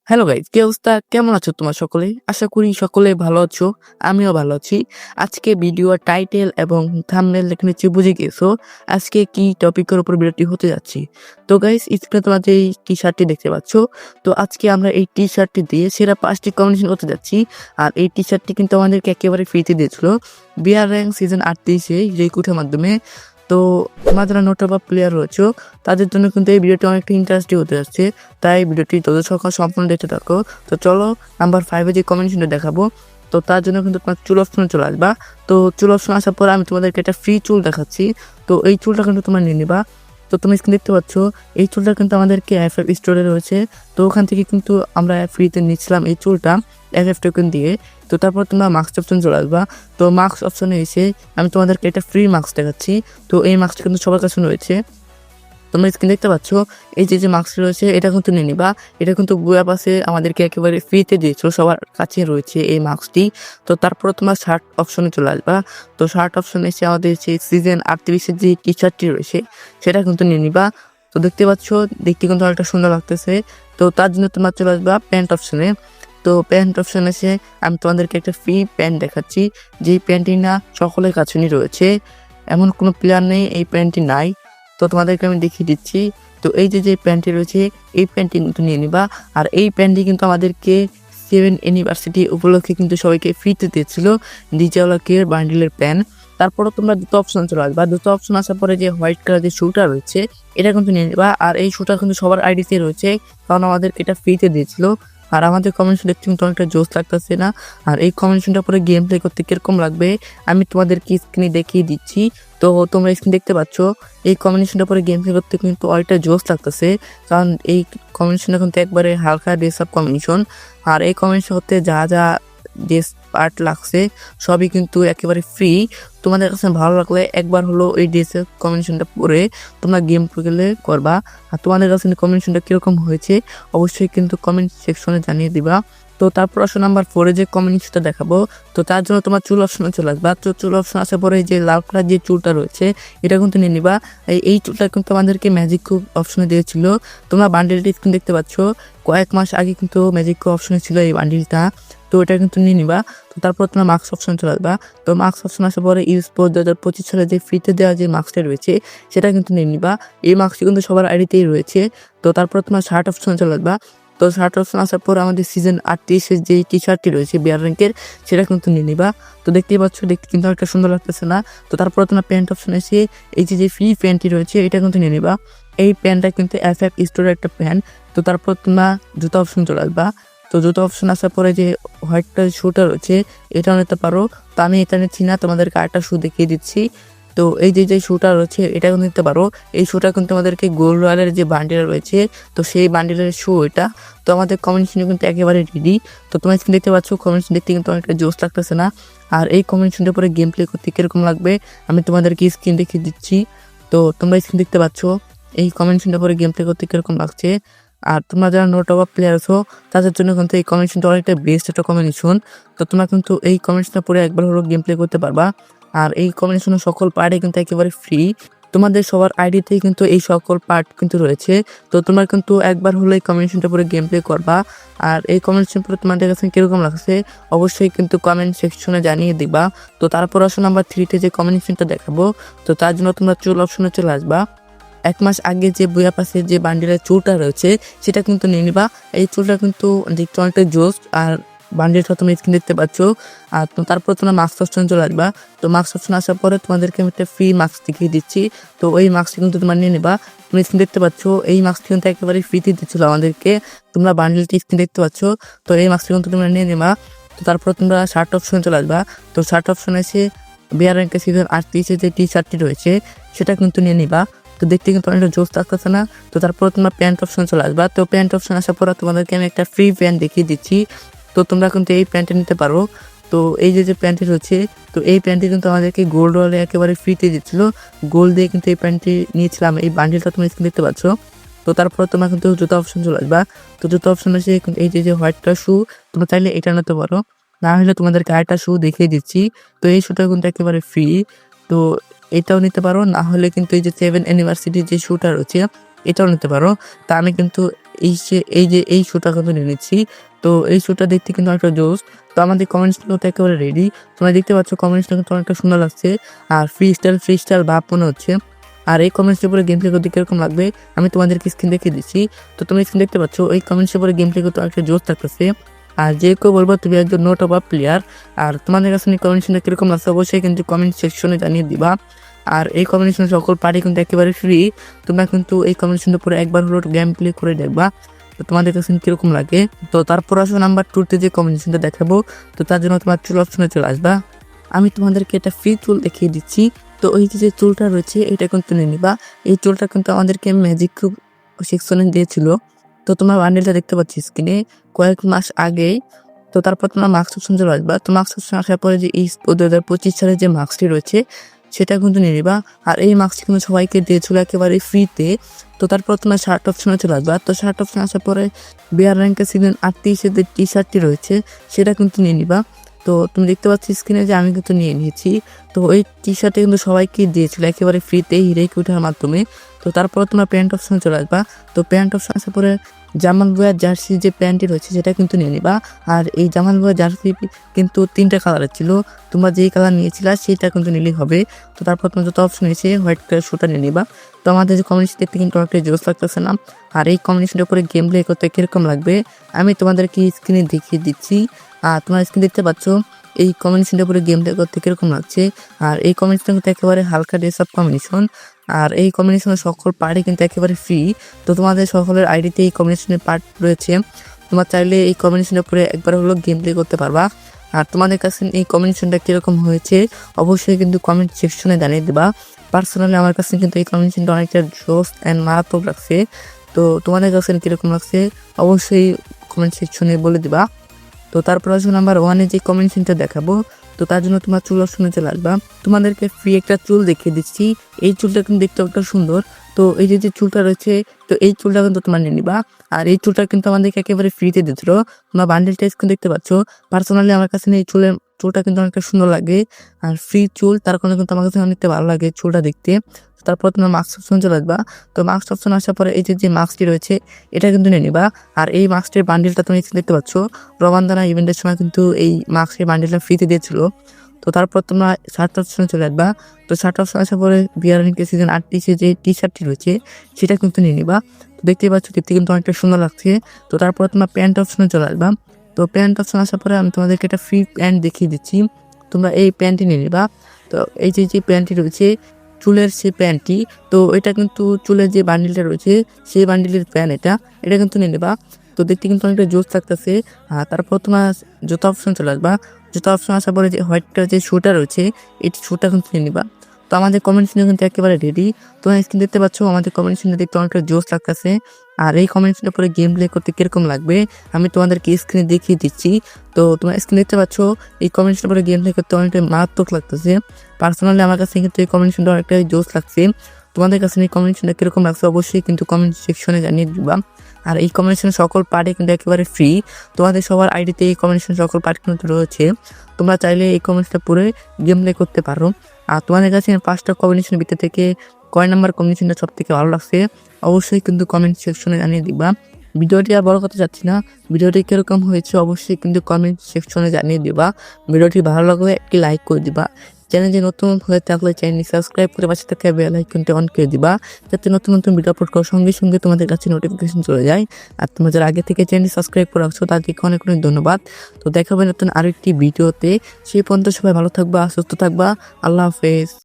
Hello guys, কি অবস্থা? কেমন আছো তোমার সকলে? আশা করি সকলে ভালো আছো। আমিও ভালো আছি। আজকে ভিডিওর টাইটেল এবং থাম্বনেল দেখে নিশ্চয়ই বুঝে গিয়েছো আজকে কি টপিকের উপর ভিডিওটি হতে যাচ্ছি। তো গাইস, স্ক্রিনে তোমরা যে এই টি-শার্টটি দেখতে পাচ্ছ, তো আজকে আমরা এই টি-শার্টটি দিয়ে সেরা 5টি কম্বিনেশন করতে যাচ্ছি। আর এই টি-শার্টটি কিন্তু আমাদেরকে একেবারে ফ্রিতে দিয়েছিল বিআর র্যাঙ্ক সিজন 38 যে কোডের মাধ্যমে। তো তোমরা যারা নোটাবা প্লেয়ার রয়েছে তাদের জন্য কিন্তু এই ভিডিওটি অনেকটা ইন্টারেস্টিং হতে যাচ্ছে। তাই ভিডিওটি তোদের সকাল সম্পূর্ণ দেখতে থাকো। তো চলো নাম্বার 5 যে কম্বিনেশনটা দেখাবো। তো তার জন্য কিন্তু তোমার চুল অপশনে চলে আসবা। তো চুল অপশন আসার পর আমি তোমাদেরকে একটা ফ্রি চুল দেখাচ্ছি। তো এই চুলটা কিন্তু তোমরা নিয়ে নিবা। তো তুমি স্ক্রিন দেখতে পাচ্ছ, এই চুলটা কিন্তু আমাদেরকে এফএফ স্টোরে রয়েছে। তো ওখান থেকে কিন্তু আমরা ফ্রিতে নিচ্ছিলাম এই চুলটা এফএফ টোকেন দিয়ে। তো তারপর তোমরা মাস্ক অপশন চলে আসবা। তো মাস্ক অপশনে এসে আমি তোমাদেরকে একটা ফ্রি মাস্ক দেখাচ্ছি। তো এই মাস্কটা কিন্তু সবার কাছে রয়েছে। তোমরা স্ক্রিন দেখতে পাচ্ছ, এই যে মাস্কটা রয়েছে এটা কিন্তু নিয়ে নিবা। এটা কিন্তু বুয়া পাশে আমাদেরকে একেবারে ফ্রিতে দিয়েছিল, সবার কাছে রয়েছে এই মাস্কটি। তো তারপর তোমার শার্ট অপশনে চলে আসবা। তো শার্ট অপশনে এসে আমাদের যে সিজন 38 যে টি শার্টটি রয়েছে সেটা কিন্তু নিয়ে নিবা। তো দেখতে পাচ্ছ, দেখতে কিন্তু অনেকটা সুন্দর লাগতেছে। তো তার জন্য তোমার চলে আসবা প্যান্ট অপশনে। তো প্যান্ট অপশন এসে আমি তোমাদেরকে একটা ফ্রি প্যান্ট দেখাচ্ছি, যেই প্যান্টটি না সকলের কাছেই রয়েছে। এমন কোনো প্লেয়ার নেই এই প্যান্টটি নাই। তো তোমাদেরকে আমি দেখিয়ে দিচ্ছি। তো এই যে প্যান্টটি রয়েছে এই প্যান্টটি কিন্তু নিয়ে নিবা। আর এই প্যান্টটি কিন্তু আমাদেরকে 7 ইউনিভার্সিটি উপলক্ষে কিন্তু সবাইকে ফ্রিতে দিয়েছিল ডিজাওয়ালাকের বান্ডিলের প্যান্ট। তারপরে তোমরা দুটো অপশন চলে আসবা। দুটো অপশন আসার পরে যে হোয়াইট কালার যে শুটা রয়েছে এটা কিন্তু নিয়ে নিবা। আর এই শুটা কিন্তু সবার আইডিতে রয়েছে, কারণ আমাদেরকে এটা ফ্রিতে দিয়েছিল। আর আমাদের কম্বিনেশন দেখতে কিন্তু অনেকটা জোস লাগতেছে না? আর এই কম্বিনেশনটা পরে গেম প্লে করতে কিরকম লাগবে আমি তোমাদেরকে স্ক্রিনে দেখিয়ে দিচ্ছি। তো তোমরা স্ক্রিন দেখতে পাচ্ছ, এই কম্বিনেশনটা পরে গেম প্লে করতে কিন্তু অনেকটা জোস লাগতেছে, কারণ এই কম্বিনেশনটা কিন্তু একবারে হালকা ড্রেস আপ কম্বিনেশন। আর এই কম্বিনেশন করতে যা যা ড্রেস পার্ট লাগছে সবই কিন্তু একেবারে ফ্রি। তোমাদের কাছে ভালো লাগলে একবার হলো এই ড্রেসের কম্বিনেশনটা পরে তোমরা গেম প্লে করবা। আর তোমাদের কাছে কম্বিনেশনটা কীরকম হয়েছে অবশ্যই কিন্তু কমেন্ট সেকশনে জানিয়ে দিবা। তো তারপর আসো নাম্বার 4 যে কম্বিনেশনটা দেখাবো। তো তার জন্য তোমার চুল অপশনে চলে আসবা। তো চুল অপশন আসার পরে যে লাল কালার যে চুলটা রয়েছে এটা কিন্তু নিয়ে নিবা। এই চুলটা কিন্তু আমাদেরকে ম্যাজিক কুব অপশনে দিয়েছিল। তোমরা বান্ডিলটি স্ক্রিন দেখতে পাচ্ছ, কয়েক মাস আগে কিন্তু ম্যাজিক কুব অপশনে ছিল এই বান্ডিলটা। তো এটা কিন্তু নিয়ে নিবা। তো তারপর তোমার মাস্ক অপশন চলে আসবা। তো মাস্ক অপশন আসার পরে ইউস্পোর্ট 2025 সালে যে ফ্রিতে দেওয়া যে মাস্কটা রয়েছে সেটা কিন্তু নিয়ে নিবা। এই মাস্কটি কিন্তু সবার আইডিতেই রয়েছে। তো তারপর তোমার শার্ট অপশনে চলে আসবা। তো শার্ট অপশন আসার পর আমাদের সিজন 38 যে টি শার্টটি রয়েছে বিআর র্যাঙ্কের সেটা কিন্তু নিয়ে নিবা। তো দেখতেই পাচ্ছ, দেখতে কিন্তু একটা সুন্দর লাগতেছে না? তো তারপর তোমার প্যান্ট অপশন এসে এই যে ফ্রি প্যান্টটি রয়েছে এটা কিন্তু নিয়ে নিবা। এই প্যান্টটা কিন্তু এফএফ স্টোরের একটা প্যান্ট। তো তারপর তোমরা জুতো অপশন চলে আসবা। তো জুতো অপশন আসার পরে যে হোয়াইট কালার শুটা রয়েছে এটাও নিতে পারো। তো আমি এটা নিচ্ছি না, তোমাদেরকে আরেকটা শু দেখিয়ে দিচ্ছি। তো এই যে শুটা রয়েছে এটা কিন্তু নিতে পারো। এই শুটা কিন্তু আমাদেরকে গোল্ড রয়্যালের যে বান্ডিল রয়েছে তো সেই বান্ডিলের শু এটা। তো আমাদের কম্বিনেশন কিন্তু একেবারে রেডি। তো তোমরা স্ক্রিন দেখতে পাচ্ছ, কম্বিনেশন দেখতে কিন্তু অনেকটা জোস লাগতেছে না? আর এই কম্বিনেশনটার পরে গেম প্লে করতে কীরকম লাগবে আমি তোমাদেরকে স্ক্রিন দেখিয়ে দিচ্ছি। তো তোমরা স্ক্রিন দেখতে পাচ্ছ এই কম্বিনেশনটা পরে গেম প্লে করতে কীরকম লাগছে। আর তোমরা যারা নোট অফ প্লেয়ার আছো তাদের জন্য কিন্তু এই কম্বিনেশনটা অনেকটা বেস্ট একটা কম্বিনেশন। তো তোমরা কিন্তু এই কম্বিনেশনটা পরে একবার হলো গেম প্লে করতে পারবা। আর এই কম্বিনেশনের সকল পার্টই কিন্তু একেবারে ফ্রি। তোমাদের সবার আইডিতেই কিন্তু এই সকল পার্ট কিন্তু রয়েছে। তো তোমরা কিন্তু একবার হলো এই কম্বিনেশনটা পরে গেম প্লে করবা। আর এই কম্বিনেশন পরে তোমাদের কাছে কীরকম লাগছে অবশ্যই কিন্তু কমেন্ট সেকশনে জানিয়ে দিবা। তো তারপর আসো নাম্বার 3 যে কম্বিনেশনটা দেখাবো। তো তার জন্য তোমরা চুল অপশনে চলে আসবা। 1 মাস আগে যে বুয়া পাশে যে বান্ডিলের চুলটা রয়েছে সেটা কিন্তু নিয়ে নিবা। এই চুলটা কিন্তু দেখতে অনেকটা জোস। আর বান্ডিলটা তুমি স্ক্রিন দেখতে পাচ্ছ। আর তারপর তোমরা মাস্ক অপশন চলে আসবা। তো মাস্ক অপশন আসার পরে তোমাদেরকে আমি একটা ফ্রি মাস্ক দেখিয়ে দিচ্ছি। তো ওই মাস্কটি কিন্তু তোমরা নিয়ে নেবা। তুমি স্ক্রিন দেখতে পাচ্ছ এই মাস্কটি কিন্তু একেবারে ফ্রিতে দিচ্ছিল আমাদেরকে। তোমরা বান্ডিলটি স্ক্রিন দেখতে পাচ্ছ। তো এই মাস্কটি কিন্তু তোমরা নিয়ে নেবা। তো তারপর তোমরা শার্ট অপশনে চলে আসবা। তো শার্ট অপশন এসে বিআর র্যাঙ্কের সিজন 38 যে টি শার্টটি রয়েছে সেটা কিন্তু নিয়ে নিবা। তো দেখতে কিন্তু অনেকটা জোস লাগতেছে না? তো তারপর তোমার প্যান্ট অপশন চলে আসবা। তো প্যান্ট অপশন আসার পর তোমাদেরকে আমি একটা ফ্রি প্যান্ট দেখিয়ে দিচ্ছি। তো তোমরা কিন্তু এই প্যান্টটা নিতে পারো। তো এই যে প্যান্টটি রয়েছে তো এই প্যান্টটি কিন্তু আমাদেরকে গোল্ড ওয়ালে একেবারে ফ্রিতে দিচ্ছিল। গোল্ড দিয়ে কিন্তু এই প্যান্টটি নিয়েছিলাম। এই বান্ডিলটা তুমি স্ক্রিন দেখতে পাচ্ছ। তো তারপর তোমরা কিন্তু জুতো অপশন চলে আসবা। তো জুতো অপশন এসে এই যে হোয়াইট কালার শু তোমরা চাইলে এটা নিতে পারো, না হলে তোমাদেরকে আরেকটা শু দেখিয়ে দিচ্ছি। তো এই শুটা কিন্তু একেবারে ফ্রি। তো এটাও নিতে পারো, না হলে কিন্তু এই যে 7 ইউনিভার্সিটির যে শুটা রয়েছে এটাও নিতে পারো। তা আমি কিন্তু এই শোটা কিন্তু নিয়ে নিচ্ছি। তো এই শোটা দেখতে কিন্তু অনেকটা জোস। তো আমাদের কমেন্টসগুলো তো একেবারে রেডি। তোমরা দেখতে পাচ্ছ কমেন্টসটা কিন্তু অনেকটা সুন্দর লাগছে। আর ফ্রি স্টাইল ভাব মনে হচ্ছে। আর এই কমেন্টসের উপরে গেম প্লে করতে কিরকম লাগবে আমি তোমাদেরকে স্ক্রিন দেখিয়ে দিচ্ছি। তো তুমি স্ক্রিন দেখতে পাচ্ছ এই কমেন্টসের উপরে গেম প্লে করতে অনেকটা জোস থাকতেছে। আর যে কেউ বলবো তুমি একজন নো টপ আপ প্লেয়ার। আর তোমাদের কাছে কমেন্টসটা কিরকম লাগছে অবশ্যই কিন্তু কমেন্ট সেকশনে জানিয়ে দিবা। আর এই কম্বিনেশন সকল পার্টি কিন্তু একেবারে ফ্রি। তোমরা কিন্তু এই কম্বিনেশনের উপরে একবার হলো গেম প্লে করে দেখবা। তো তোমাদের কাছে কিরকম লাগে। তো তারপর আসো নাম্বার 2-তে যে কম্বিনেশনটা দেখাবো। তো তার জন্য তোমার চুল অপশনে চলে আসবা। আমি তোমাদেরকে একটা ফ্রি চুল দেখিয়ে দিচ্ছি। তো ওই যে চুলটা রয়েছে এটা কিন্তু নিয়ে নিবা। এই চুলটা কিন্তু আমাদেরকে ম্যাজিক সেকশনে দিয়েছিল। তো তোমার বান্ডেলটা দেখতে পাচ্ছি স্ক্রিনে কয়েক মাস আগেই। তো তারপর তোমার মাস্ক অপশন চলে আসবা। তো মাস্ক অপশন আসার পরে যে এই 2025 সালের যে মাস্কটি রয়েছে সেটা কিন্তু নিয়ে নিবা। আর এই মাস্কটি কিন্তু সবাইকে দিয়েছিল একেবারে ফ্রিতে। তো তারপর তোমার শার্ট অপশনে চলে আসবা। তো শার্ট অপশন আসার পরে বিয়ার র্যাঙ্কের সিজন 38-এর যে টি শার্টটি রয়েছে সেটা কিন্তু নিয়ে নিবা। তো তুমি দেখতে পাচ্ছ স্ক্রিনে যে আমি কিন্তু নিয়ে নিয়েছি। তো ওই টি শার্টে কিন্তু সবাইকে দিয়েছিল একেবারে ফ্রিতে হিরেক ওঠার মাধ্যমে। তো তারপর তোমার প্যান্ট অপশনে চলে আসবা। তো প্যান্ট অপশন আসার পরে জামাল ভুঁইয়ার জার্সি যে প্যান্টটি রয়েছে সেটা কিন্তু নিয়ে নিবা। আর এই জামাল ভুঁইয়ার জার্সি কিন্তু 3টা কালারের ছিল। তোমরা যেই কালার নিয়েছিলা সেটা কিন্তু নিলেই হবে। তো তারপর তোমার যত অপশন এসে হোয়াইট কালার শুটা নিয়ে নিবা। তো আমাদের যে কম্বিনেশন দেখতে কিন্তু অনেকটা জোস লাগতেছে না। আর এই কম্বিনেশনের উপরে গেম প্লে করতে কীরকম লাগবে আমি তোমাদেরকে স্ক্রিনে দেখিয়ে দিচ্ছি। আর তোমার স্ক্রিন দেখতে পাচ্ছ এই কম্বিনেশনটার উপরে গেম প্লে করতে কীরকম লাগছে। আর এই কম্বিনেশনটা কিন্তু একেবারে হালকা ড্রেস আপ কম্বিনেশন। আর এই কম্বিনেশনের সকল পার্টি কিন্তু একেবারে ফ্রি। তো তোমাদের সকলের আইডিতে এই কম্বিনেশনের পার্ট রয়েছে। তোমার চাইলে এই কম্বিনেশনের উপরে একবার হলো গেম প্লে করতে পারবা। আর তোমাদের কাছে এই কম্বিনেশনটা কীরকম হয়েছে অবশ্যই কিন্তু কমেন্ট সেকশনে জানিয়ে দেবা। পার্সোনালি আমার কাছে কিন্তু এই কম্বিনেশনটা অনেকটা জোস অ্যান্ড মারাত্মক লাগছে। তো তোমাদের কাছে কীরকম লাগছে অবশ্যই কমেন্ট সেকশনে বলে দিবা। তো তারপর আসলে নাম্বার 1-এ যে কম্বিনেশনটা দেখাবো। তো তার জন্য তোমার চুল অপশনে চলে আসবা। তোমাদেরকে ফ্রি একটা চুল দেখিয়ে দিচ্ছি। এই চুলটা কিন্তু দেখতে একটা সুন্দর। তো এই যে চুলটা রয়েছে তো এই চুলটা কিন্তু তোমার নিয়ে নিবা। আর এই চুলটা কিন্তু আমাদেরকে একেবারে ফ্রিতে দিচ্ছিল। তোমার বান্ডেল টাইস কিন্তু দেখতে পাচ্ছ। পার্সোনালি আমার কাছে এই চুলটা কিন্তু অনেকটা সুন্দর লাগে। আর ফ্রি চুল তার কারণে কিন্তু আমার কাছে অনেকটা ভালো লাগে চুলটা দেখতে। তারপর তোমার মাস্ক অপশন চলে আসবা। তো মাস্ক অপশন আসার পরে এই যে মাস্কটি রয়েছে এটা কিন্তু নিয়ে নিবা। আর এই মাস্কের বান্ডেলটা তুমি দেখতে পাচ্ছ রবানদানা ইভেন্টের সময় কিন্তু এই মাস্কের বান্ডেলটা ফ্রিতে দিয়েছিল। তো তারপর তোমরা শার্ট অপশনে চলে আসবা। তো শার্ট অপশন আসার পরে বিয়ারিংকে সিজন 38-এ যে টি শার্টটি রয়েছে সেটা কিন্তু নিয়ে নিবা। তো দেখতেই পাচ্ছ দেখতে কিন্তু অনেকটা সুন্দর লাগছে। তো তারপর তোমার প্যান্ট অপশনে চলে আসবা। তো প্যান্ট অপশন আসার পরে আমি তোমাদেরকে একটা ফ্রি প্যান্ট দেখিয়ে দিচ্ছি। তোমরা এই প্যান্টটি নিয়ে নিবা। তো এই যে প্যান্টটি রয়েছে চুলের সেই প্যান্টটি। তো এটা কিন্তু চুলের যে বান্ডিলটা রয়েছে সেই বান্ডিলের প্যান্ট এটা কিন্তু নিয়ে নেবা। তো দেখতে কিন্তু অনেকটা জোস থাকতেছে। তারপর তোমার জুতা অপশন চলে আসবা। জুতা অপশন আসার পরে যে হোয়াইট কালার যে শুটা রয়েছে এই শুটা কিন্তু নিয়ে নিবা। তো আমাদের কম্বিনেশনটা কিন্তু একেবারে রেডি। তোমরা স্ক্রিন দেখতে পাচ্ছ আমাদের কম্বিনেশনটা দেখতে অনেকটা জোস লাগতেছে। আর এই কম্বিনেশনের পরে গেম প্লে করতে কীরকম লাগবে আমি তোমাদেরকে স্ক্রিনে দেখিয়ে দিচ্ছি। তো তোমার স্ক্রিন দেখতে পাচ্ছ এই কম্বিনেশনের পরে গেম প্লে করতে অনেকটা মারাত্মক লাগতেছে। পার্সোনালি আমার কাছে কিন্তু এই কম্বিনেশনটা অনেকটা জোস লাগছে। তোমাদের কাছে এই কম্বিনেশনটা কীরকম লাগছে অবশ্যই কিন্তু কমেন্ট সেকশনে জানিয়ে দিবা। আর এই কম্বিনেশনের সকল পার্টি কিন্তু একেবারে ফ্রি। তোমাদের সবার আইডিতে এই কম্বিনেশনের সকল পার্টি কিন্তু রয়েছে। তোমরা চাইলে এই কম্বিনেশনটা পরে গেম প্লে করতে পারো। আর তোমাদের কাছে 5টা কম্বিনেশনের ভিতর থেকে কয় নাম্বার কম্বিনেশনটা সব থেকে ভালো লাগছে অবশ্যই কিন্তু কমেন্ট সেকশনে জানিয়ে দিবা। ভিডিওটি আর বড় কথা চাচ্ছি না। ভিডিওটি কীরকম হয়েছে অবশ্যই কিন্তু কমেন্ট সেকশনে জানিয়ে দিবা। ভিডিওটি ভালো লাগলে একটি লাইক করে দিবা। চ্যানেলে নতুন হয়ে থাকলে চ্যানেলটি সাবস্ক্রাইব করে পাশে থাকা বেল আইকনটি অন করে দিবা যাতে নতুন ভিডিও আপলোড করার সঙ্গে সঙ্গে তোমাদের কাছে নোটিফিকেশন চলে যায়। আর তোমরা যারা আগে থেকে চ্যানেলটি সাবস্ক্রাইব করে রাখছো তাদেরকে অনেক অনেক ধন্যবাদ। তো দেখা হবে নতুন আরেকটি ভিডিওতে। সেই পর্যন্ত সবাই ভালো থাকবা সুস্থ থাকবা। আল্লাহ হাফেজ।